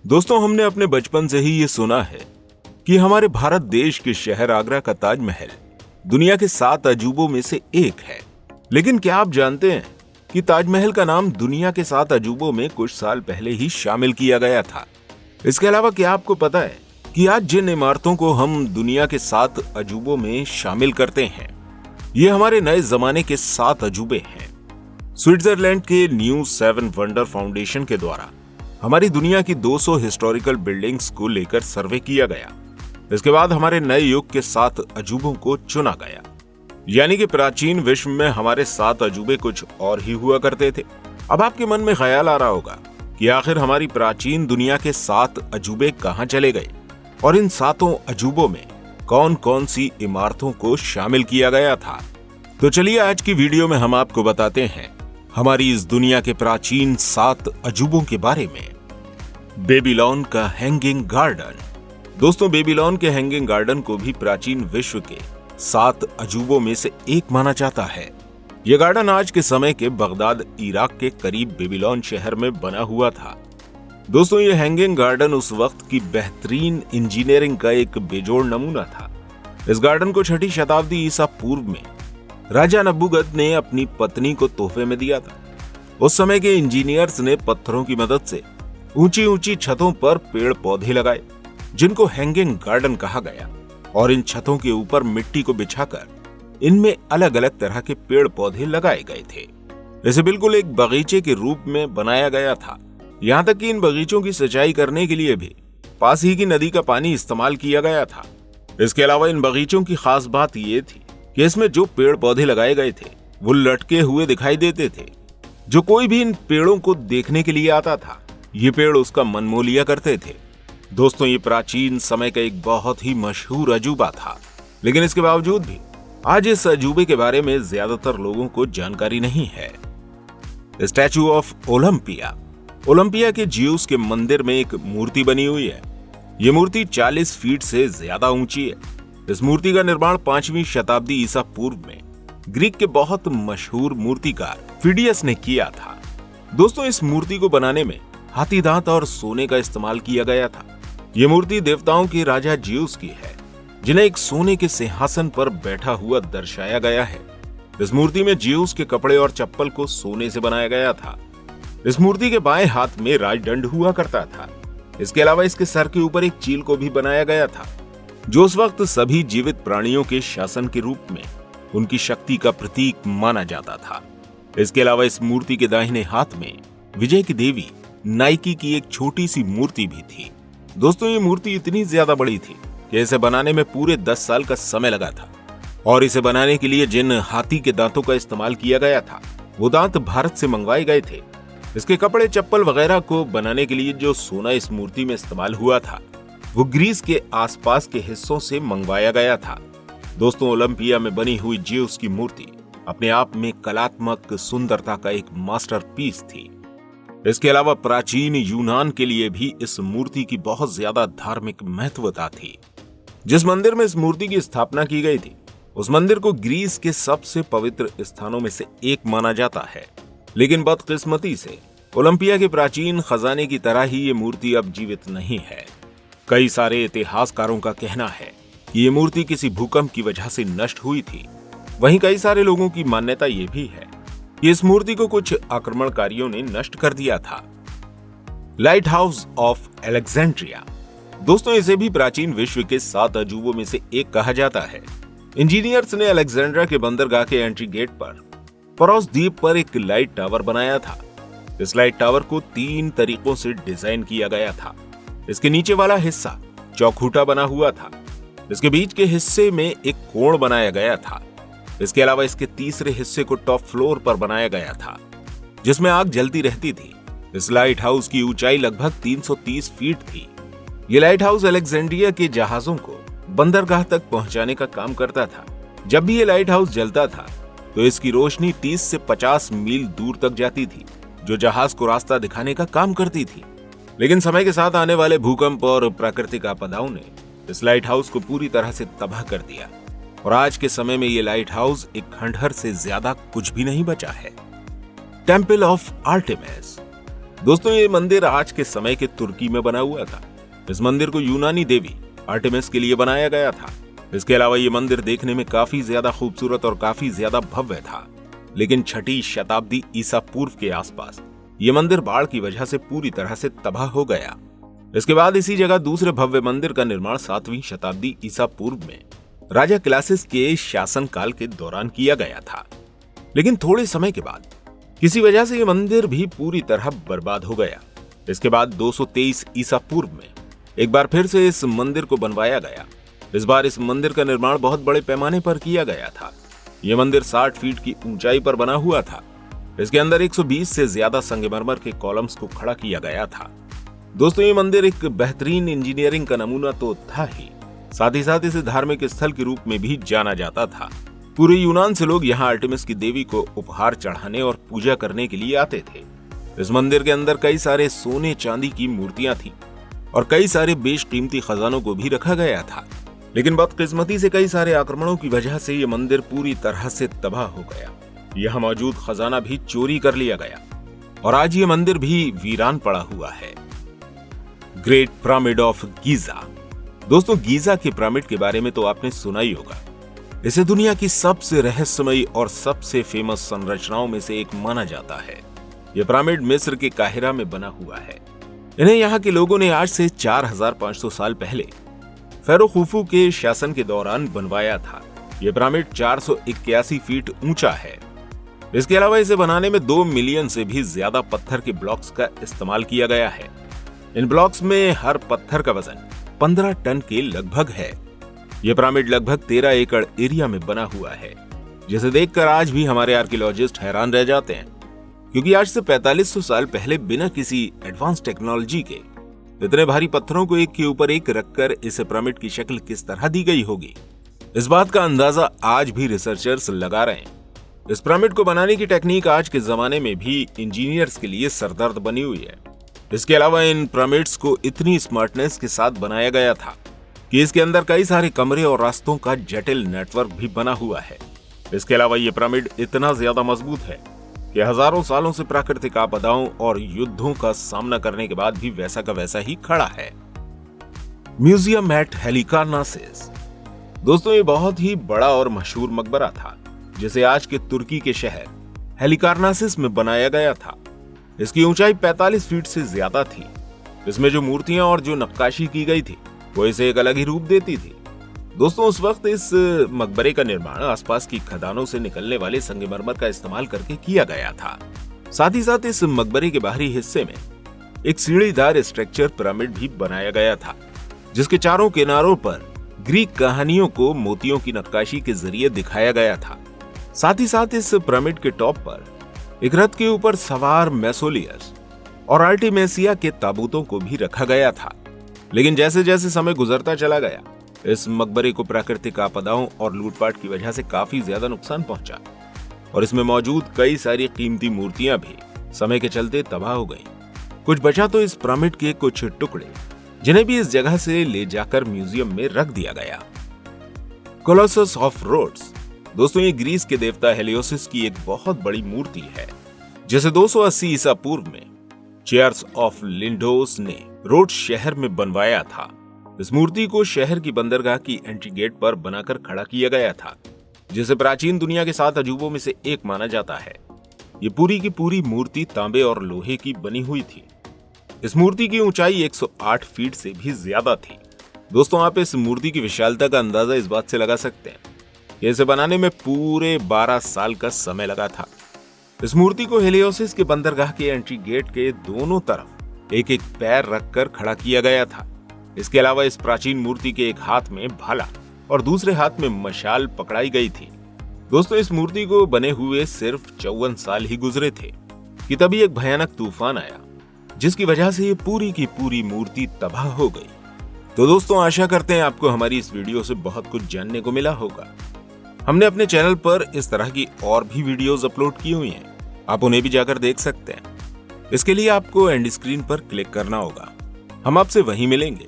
दोस्तों, हमने अपने बचपन से ही ये सुना है कि हमारे भारत देश के शहर आगरा का ताजमहल दुनिया के 7 अजूबों में से एक है। लेकिन क्या आप जानते हैं कि ताजमहल का नाम दुनिया के 7 अजूबों में कुछ साल पहले ही शामिल किया गया था। इसके अलावा क्या आपको पता है कि आज जिन इमारतों को हम दुनिया के 7 अजूबों में शामिल करते हैं, ये हमारे नए जमाने के 7 अजूबे हैं। स्विट्जरलैंड के न्यू 7 वंडर फाउंडेशन के द्वारा हमारी दुनिया की 200 हिस्टोरिकल बिल्डिंग्स को लेकर सर्वे किया गया। इसके बाद हमारे नए युग के 7 अजूबों को चुना गया। यानी कि प्राचीन विश्व में हमारे 7 अजूबे कुछ और ही हुआ करते थे। अब आपके मन में ख्याल आ रहा होगा कि आखिर हमारी प्राचीन दुनिया के 7 अजूबे कहां चले गए और इन 7 अजूबों में कौन कौन सी इमारतों को शामिल किया गया था। तो चलिए आज की वीडियो में हम आपको बताते हैं हमारी इस दुनिया के प्राचीन 7 अजूबों के बारे में। बेबीलोन का हैंगिंग गार्डन। दोस्तों, बेबीलोन के हैंगिंग गार्डन को भी प्राचीन विश्व के 7 अजूबों में से एक माना जाता है। यह गार्डन आज के समय के बगदाद, इराक के करीब बेबीलोन शहर में बना हुआ था। दोस्तों, यह हैंगिंग गार्डन उस वक्त की बेहतरीन इंजीनियरिंग का एक बेजोड़ नमूना था। इस गार्डन को 6ठी शताब्दी ईसा पूर्व में राजा नबूगद ने अपनी पत्नी को तोहफे में दिया था। उस समय के इंजीनियर्स ने पत्थरों की मदद से ऊंची ऊंची छतों पर पेड़ पौधे लगाए, जिनको हैंगिंग गार्डन कहा गया, और इन छतों के ऊपर मिट्टी को बिछाकर इनमें अलग अलग तरह के पेड़ पौधे लगाए गए थे। इसे बिल्कुल एक बगीचे के रूप में बनाया गया था। यहाँ तक कि इन बगीचों की सिंचाई करने के लिए भी पास ही की नदी का पानी इस्तेमाल किया गया था। इसके अलावा इन बगीचों की खास बात यह थी कि इसमें जो पेड़ पौधे लगाए गए थे वो लटके हुए दिखाई देते थे। जो कोई भी इन पेड़ों को देखने के लिए आता था, ये पेड़ उसका मन मोह लिया करते थे। दोस्तों, ये प्राचीन समय का एक बहुत ही मशहूर अजूबा था, लेकिन इसके बावजूद भी आज इस अजूबे के बारे में ज्यादातर लोगों को जानकारी नहीं है। Statue of Olympia. ओलंपिया के ज्यूस के मंदिर में एक मूर्ति बनी हुई है। ये मूर्ति 40 फीट से ज्यादा ऊंची है। इस मूर्ति का निर्माण 5वीं शताब्दी ईसा पूर्व में ग्रीक के बहुत मशहूर मूर्तिकार फिडियस ने किया था। दोस्तों, इस मूर्ति को बनाने में हाथी दांत और सोने का इस्तेमाल किया गया था। यह मूर्ति देवताओं के राजा ज्यूस की है, जिन्हें एक सोने के सिंहासन पर बैठा हुआ दर्शाया गया है। इस मूर्ति में ज्यूस के कपड़े और चप्पल को सोने से बनाया गया था। इस मूर्ति के बाएं हाथ में राजदंड हुआ करता था। इसके अलावा इसके सर के ऊपर एक चील को भी बनाया गया था, जो उस वक्त सभी जीवित प्राणियों के शासन के रूप में उनकी शक्ति का प्रतीक माना जाता था। इसके अलावा इस मूर्ति के दाहिने हाथ में विजय की देवी नाइकी की एक छोटी सी मूर्ति भी थी। दोस्तों, ये मूर्ति इतनी ज्यादा बड़ी थी कि इसे बनाने में पूरे 10 साल का समय लगा था, और इसे बनाने के लिए जिन हाथी के दांतों का इस्तेमाल किया गया था, वो दांत भारत से मंगवाए गए थे। इसके कपड़े, चप्पल वगैरह को बनाने के लिए जो सोना इस मूर्ति में इस्तेमाल हुआ था, वो ग्रीस के आसपास के हिस्सों से मंगवाया गया था। दोस्तों, ओलंपिया में बनी हुई ज्यूस की मूर्ति अपने आप में कलात्मक सुंदरता का एक मास्टरपीस थी। इसके अलावा प्राचीन यूनान के लिए भी इस मूर्ति की बहुत ज्यादा धार्मिक महत्वता थी। जिस मंदिर में इस मूर्ति की स्थापना की गई थी, उस मंदिर को ग्रीस के सबसे पवित्र स्थानों में से एक माना जाता है। लेकिन बदकिस्मती से ओलंपिया के प्राचीन खजाने की तरह ही ये मूर्ति अब जीवित नहीं है। कई सारे इतिहासकारों का कहना है कि ये मूर्ति किसी भूकंप की वजह से नष्ट हुई थी। वहीं कई सारे लोगों की मान्यता ये भी है कि इस मूर्ति को कुछ आक्रमणकारियों ने नष्ट कर दिया था। Light house of Alexandria. दोस्तों, इसे भी प्राचीन विश्व के 7 अजूबों में से एक कहा जाता है। इंजीनियर्स ने अलेक्जेंड्रिया के बंदरगाह के एंट्री गेट पर परोस द्वीप पर एक लाइट टावर बनाया था। इस लाइट टावर को 3 तरीकों से डिजाइन किया गया था। इसके नीचे वाला हिस्सा चौखूटा बना हुआ था। इसके बीच के हिस्से में एक कोण बनाया गया था। इसके अलावा इसके तीसरे हिस्से को टॉप फ्लोर पर बनाया गया था, जिसमें आग जलती रहती थी। इस लाइट हाउस की ऊंचाई लगभग 330 फीट थी। ये लाइट हाउस अलेक्जेंड्रिया के जहाजों को बंदरगाह तक पहुंचाने का काम करता था। जब भी ये लाइट हाउस जलता था, तो इसकी रोशनी 30 से 50 मील दूर तक जाती थी, जो जहाज को रास्ता दिखाने का काम करती थी। लेकिन समय के साथ आने वाले भूकंप और प्राकृतिक आपदाओं ने इस लाइट हाउस को पूरी तरह से तबाह कर दिया, और आज के समय में ये लाइट हाउस एक खंडहर से ज्यादा कुछ भी नहीं बचा है। Temple of Artemis. दोस्तों ये मंदिर आज के समय के तुर्की में बना हुआ था। इस मंदिर को यूनानी देवी आर्टेमिस के लिए बनाया गया था। इसके अलावा ये मंदिर देखने में काफी ज्यादा खूबसूरत और काफी ज्यादा भव्य था, लेकिन 6वीं शताब्दी ईसा पूर्व के आसपास ये मंदिर बाढ़ की वजह से पूरी तरह से तबाह हो गया। इसके बाद इसी जगह दूसरे भव्य मंदिर का निर्माण 7वीं शताब्दी ईसा पूर्व में राजा क्लासिस के शासनकाल के दौरान किया गया था। लेकिन थोड़े समय के बाद किसी वजह से यह मंदिर भी पूरी तरह बर्बाद हो गया। इसके बाद 223 ईसा पूर्व में एक बार फिर से इस मंदिर को बनवाया गया। इस बार इस मंदिर का निर्माण बहुत बड़े पैमाने पर किया गया था। यह मंदिर 60 फीट की ऊंचाई पर बना हुआ था। इसके अंदर 120 से ज्यादा संगमरमर के कॉलम्स को खड़ा किया गया था। दोस्तों ये मंदिर एक बेहतरीन इंजीनियरिंग का नमूना तो था ही साथ इसे धार्मिक स्थल के रूप में भी जाना जाता था। पूरे यूनान से लोग यहाँ आर्टेमिस की देवी को उपहार चढ़ाने और पूजा करने के लिए आते थे। इस मंदिर के अंदर कई सारे सोने चांदी की मूर्तियां थी और कई सारे बेशकीमती खजानों को भी रखा गया था। लेकिन बदकिस्मती से कई सारे आक्रमणों की वजह से ये मंदिर पूरी तरह से तबाह हो गया। यहाँ मौजूद खजाना भी चोरी कर लिया गया और आज ये मंदिर भी वीरान पड़ा हुआ है। Great pyramid of Giza. दोस्तों गीजा के पिरामिड के बारे में तो आपने सुना ही होगा। इसे दुनिया की सबसे रहस्यमयी और सबसे फेमस संरचनाओं में से एक माना जाता है। यह पिरामिड मिस्र के काहिरा में बना हुआ है। इन्हें यहाँ के लोगों ने आज से 4500 साल पहले फेरो खुफू के शासन के दौरान बनवाया था। यह पिरामिड 481 फीट ऊंचा है। इसके अलावा इसे बनाने में 2 मिलियन से भी ज्यादा पत्थर के ब्लॉक्स का इस्तेमाल किया गया है। इन ब्लॉक्स में हर पत्थर का वजन 15 टन के लगभग है। यह पिरामिड लगभग 13 एकड़ एरिया में बना हुआ है, जिसे देखकर आज भी हमारे आर्कियोलॉजिस्ट हैरान रह जाते हैं, क्योंकि आज से 4500 साल पहले बिना किसी एडवांस टेक्नोलॉजी के इतने भारी पत्थरों को एक के ऊपर एक रखकर इस पिरामिड की शक्ल किस तरह दी गई होगी, इस बात का अंदाजा आज भी रिसर्चर्स लगा रहे हैं। इस पिरामिड को बनाने की टेक्निक आज के जमाने में भी इंजीनियर्स के लिए सरदर्द बनी हुई है। इसके अलावा इन पिरामिड्स को इतनी स्मार्टनेस के साथ बनाया गया था कि इसके अंदर कई सारे कमरे और रास्तों का जटिल नेटवर्क भी बना हुआ है। इसके अलावा ये पिरामिड इतना ज्यादा मजबूत है कि हजारों सालों से प्राकृतिक आपदाओं और युद्धों का सामना करने के बाद भी वैसा का वैसा ही खड़ा है। Museum at Halicarnassus. दोस्तों ये बहुत ही बड़ा और मशहूर मकबरा था, जिसे आज के तुर्की के शहर हेलिकार्नासिस में बनाया गया था। इसकी ऊंचाई 45 फीट से ज्यादा थी। इसमें जो मूर्तियां और जो नक्काशी की गई थी वो इसे एक अलग ही रूप देती थी। दोस्तों उस वक्त इस मकबरे का निर्माण आसपास की खदानों से निकलने वाले संगमरमर का इस्तेमाल करके किया गया था। साथ ही साथ इस मकबरे के बाहरी हिस्से में एक सीढ़ीदार स्ट्रक्चर पिरामिड भी बनाया गया था, जिसके चारों किनारों पर ग्रीक कहानियों को मोतियों की नक्काशी के जरिए दिखाया गया था। साथ ही साथ इस पिरामिड के टॉप पर एक रथ के ऊपर सवार मैसोलियस और आर्टिमेसिया के ताबूतों को भी रखा गया था। लेकिन जैसे जैसे समय गुजरता चला गया, इस मकबरे को प्राकृतिक आपदाओं और लूटपाट की वजह से काफी ज्यादा नुकसान पहुंचा और इसमें मौजूद कई सारी कीमती मूर्तियां भी समय के चलते तबाह हो गईं। कुछ बचा तो इस पिरामिड के कुछ टुकड़े, जिन्हें भी इस जगह से ले जाकर म्यूजियम में रख दिया गया। Colossus of Rhodes. दोस्तों ये ग्रीस के देवता हेलियोसिस की एक बहुत बड़ी मूर्ति है, जिसे 280 ईसा पूर्व में चेयर्स ऑफ लिंडोस ने रोड्स शहर में बनवाया था। इस मूर्ति को शहर की बंदरगाह की एंट्री गेट पर बनाकर खड़ा किया गया था, जिसे प्राचीन दुनिया के 7 अजूबों में से एक माना जाता है। ये पूरी की पूरी मूर्ति तांबे और लोहे की बनी हुई थी। इस मूर्ति की ऊंचाई 108 फीट से भी ज्यादा थी। दोस्तों आप इस मूर्ति की विशालता का अंदाजा इस बात से लगा सकते हैं कि इसे बनाने में पूरे 12 साल का समय लगा था। इस मूर्ति को हेलियोसिस के बंदरगाह के एंट्री गेट के दोनों तरफ एक एक पैर रखकर खड़ा किया गया था। इसके अलावा इस प्राचीन मूर्ति के एक हाथ में भाला और दूसरे हाथ में मशाल पकड़ाई गई थी। दोस्तों इस मूर्ति को बने हुए सिर्फ 54 साल ही गुजरे थे कि तभी एक भयानक तूफान आया, जिसकी वजह से ये पूरी की पूरी मूर्ति तबाह हो गई। तो दोस्तों आशा करते हैं आपको हमारी इस वीडियो से बहुत कुछ जानने को मिला होगा। हमने अपने चैनल पर इस तरह की और भी वीडियोस अपलोड की हुई हैं, आप उन्हें भी जाकर देख सकते हैं। इसके लिए आपको एंड स्क्रीन पर क्लिक करना होगा। हम आपसे वहीं मिलेंगे।